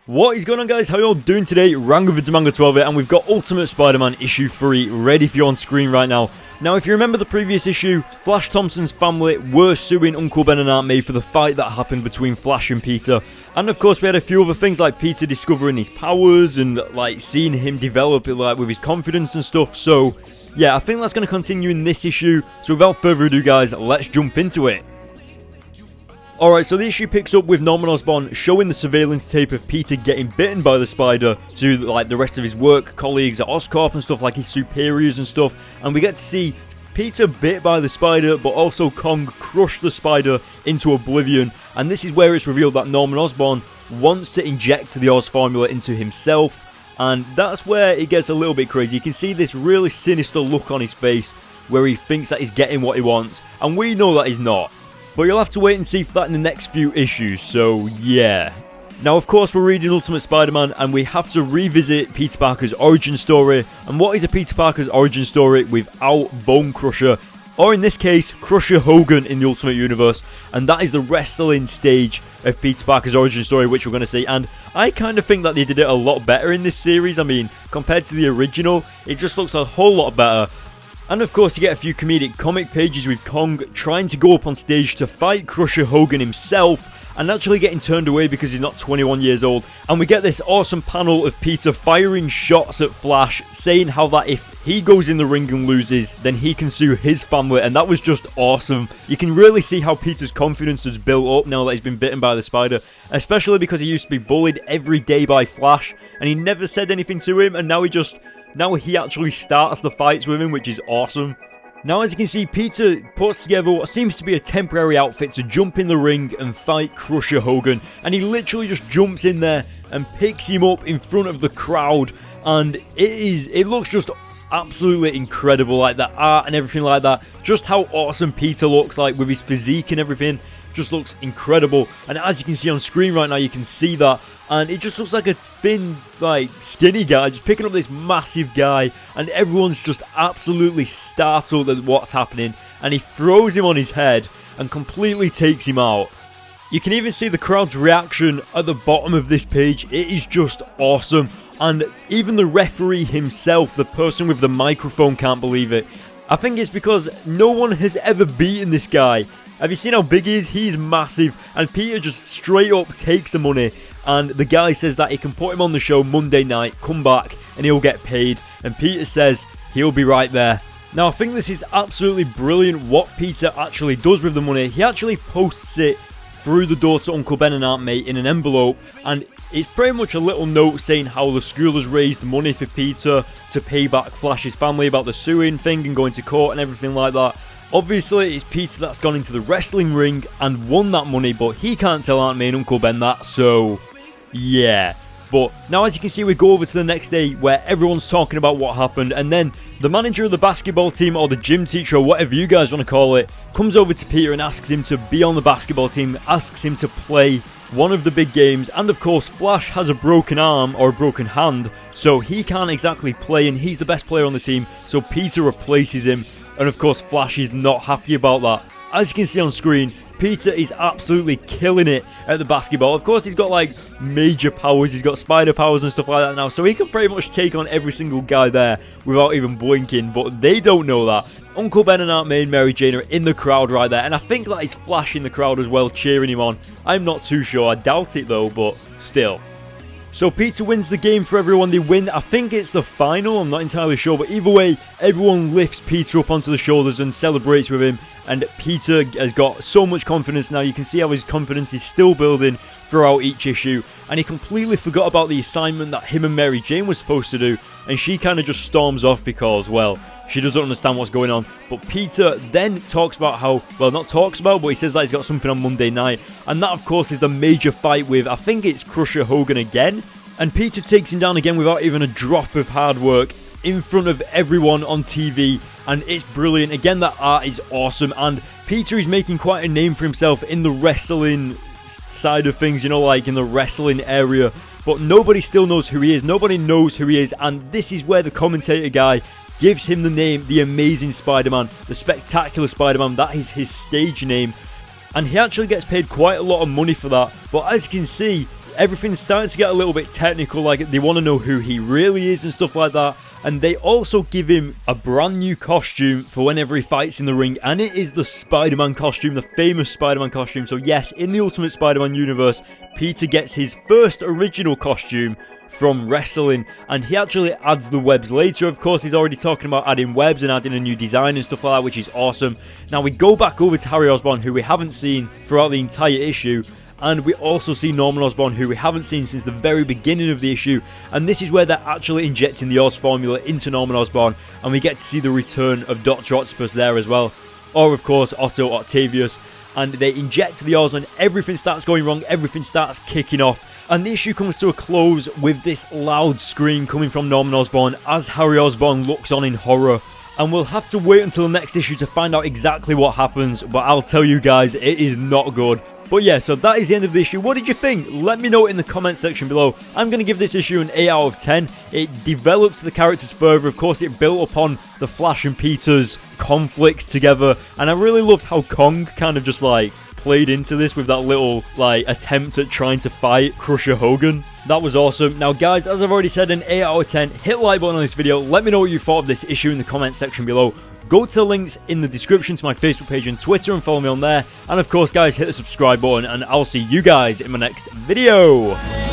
What is going on, guys? How y'all doing today? Rangovidsmanga12 here, and we've got Ultimate Spider-Man issue 3 ready for you on screen right now. Now, if you remember the previous issue, Flash Thompson's family were suing Uncle Ben and Aunt May for the fight that happened between Flash and Peter. And of course, we had a few other things like Peter discovering his powers and like seeing him develop like with his confidence and stuff. So, yeah, I think that's going to continue in this issue. So without further ado, guys, let's jump into it. Alright, so the issue picks up with Norman Osborn showing the surveillance tape of Peter getting bitten by the spider to like the rest of his work colleagues at Oscorp and stuff, like his superiors and stuff, and we get to see Peter bit by the spider, but also Kong crushed the spider into oblivion, and this is where it's revealed that Norman Osborn wants to inject the Oz formula into himself, and that's where it gets a little bit crazy. You can see this really sinister look on his face where he thinks that he's getting what he wants, and we know that he's not. But you'll have to wait and see for that in the next few issues, so yeah. Now, of course, we're reading Ultimate Spider-Man, and we have to revisit Peter Parker's origin story. And what is a Peter Parker's origin story without Bone Crusher? Or in this case, Crusher Hogan in the Ultimate Universe. And that is the wrestling stage of Peter Parker's origin story, which we're going to see. And I kind of think that they did it a lot better in this series. I mean, compared to the original, it just looks a whole lot better. And of course, you get a few comedic comic pages with Kong trying to go up on stage to fight Crusher Hogan himself and actually getting turned away because he's not 21 years old. And we get this awesome panel of Peter firing shots at Flash, saying how that if he goes in the ring and loses, then he can sue his family, and that was just awesome. You can really see how Peter's confidence has built up now that he's been bitten by the spider, especially because he used to be bullied every day by Flash, and he never said anything to him, and now he actually starts the fights with him, which is awesome. Now, as you can see, Peter puts together what seems to be a temporary outfit to jump in the ring and fight Crusher Hogan. And he literally just jumps in there and picks him up in front of the crowd. And it looks just absolutely incredible, like the art and everything like that. Just how awesome Peter looks like with his physique and everything. Just looks incredible. And as you can see on screen right now, you can see that. And it just looks like a thin, like, skinny guy just picking up this massive guy. And everyone's just absolutely startled at what's happening. And he throws him on his head and completely takes him out. You can even see the crowd's reaction at the bottom of this page. It is just awesome. And even the referee himself, the person with the microphone, can't believe it. I think it's because no one has ever beaten this guy. Have you seen how big he is? He's massive. And Peter just straight up takes the money. And the guy says that he can put him on the show Monday night, come back, and he'll get paid. And Peter says he'll be right there. Now, I think this is absolutely brilliant what Peter actually does with the money. He actually posts it through the door to Uncle Ben and Aunt May in an envelope. And it's pretty much a little note saying how the school has raised money for Peter to pay back Flash's family about the suing thing and going to court and everything like that. Obviously, it's Peter that's gone into the wrestling ring and won that money, but he can't tell Aunt May and Uncle Ben that, so yeah. But now, as you can see, we go over to the next day where everyone's talking about what happened, and then the manager of the basketball team, or the gym teacher, or whatever you guys want to call it, comes over to Peter and asks him to be on the basketball team, asks him to play one of the big games. And of course, Flash has a broken arm or a broken hand, so he can't exactly play, and he's the best player on the team, so Peter replaces him. And of course, Flash is not happy about that. As you can see on screen, Peter is absolutely killing it at the basketball. Of course, he's got like major powers. He's got spider powers and stuff like that now. So he can pretty much take on every single guy there without even blinking. But they don't know that. Uncle Ben and Aunt May and Mary Jane are in the crowd right there. And I think that is Flash in the crowd as well, cheering him on. I'm not too sure. I doubt it though, but still. So Peter wins the game for everyone. They win. I think it's the final. I'm not entirely sure. But either way, everyone lifts Peter up onto the shoulders and celebrates with him. And Peter has got so much confidence now. You can see how his confidence is still building throughout each issue. And he completely forgot about the assignment that him and Mary Jane were supposed to do. And she kind of just storms off because, well, she doesn't understand what's going on. But Peter then talks about how, well, not talks about, but he says that he's got something on Monday night. And that, of course, is the major fight with, I think it's Crusher Hogan again. And Peter takes him down again without even a drop of hard work in front of everyone on TV. And it's brilliant. Again, that art is awesome. And Peter is making quite a name for himself in the wrestling side of things, you know, like in the wrestling area. But nobody still knows who he is. Nobody knows who he is. And this is where the commentator guy gives him the name, the Amazing Spider-Man, the Spectacular Spider-Man. That is his stage name. And he actually gets paid quite a lot of money for that. But as you can see, everything's starting to get a little bit technical, like they want to know who he really is and stuff like that. And they also give him a brand new costume for whenever he fights in the ring, and it is the Spider-Man costume, the famous Spider-Man costume. So yes, in the Ultimate Spider-Man universe, Peter gets his first original costume from wrestling, and he actually adds the webs later. Of course, he's already talking about adding webs and adding a new design and stuff like that, which is awesome. Now we go back over to Harry Osborn, who we haven't seen throughout the entire issue, and we also see Norman Osborn, who we haven't seen since the very beginning of the issue, and this is where they're actually injecting the Oz formula into Norman Osborn, and we get to see the return of Dr. Octopus there as well, or of course Otto Octavius, and they inject the Oz and everything starts going wrong, everything starts kicking off. And the issue comes to a close with this loud scream coming from Norman Osborn as Harry Osborn looks on in horror. And we'll have to wait until the next issue to find out exactly what happens, but I'll tell you guys, it is not good. But yeah, so that is the end of the issue. What did you think? Let me know in the comment section below. I'm going to give this issue an 8 out of 10. It developed the characters further. Of course, it built upon the Flash and Peter's conflicts together. And I really loved how Kong kind of just like played into this with that little like attempt at trying to fight Crusher Hogan. That was awesome. Now guys, as I've already said, an 8 out of 10. Hit the like button on this video. Let me know what you thought of this issue in the comment section below. Go to the links in the description to my Facebook page and Twitter and follow me on there. And of course guys, hit the subscribe button and I'll see you guys in my next video.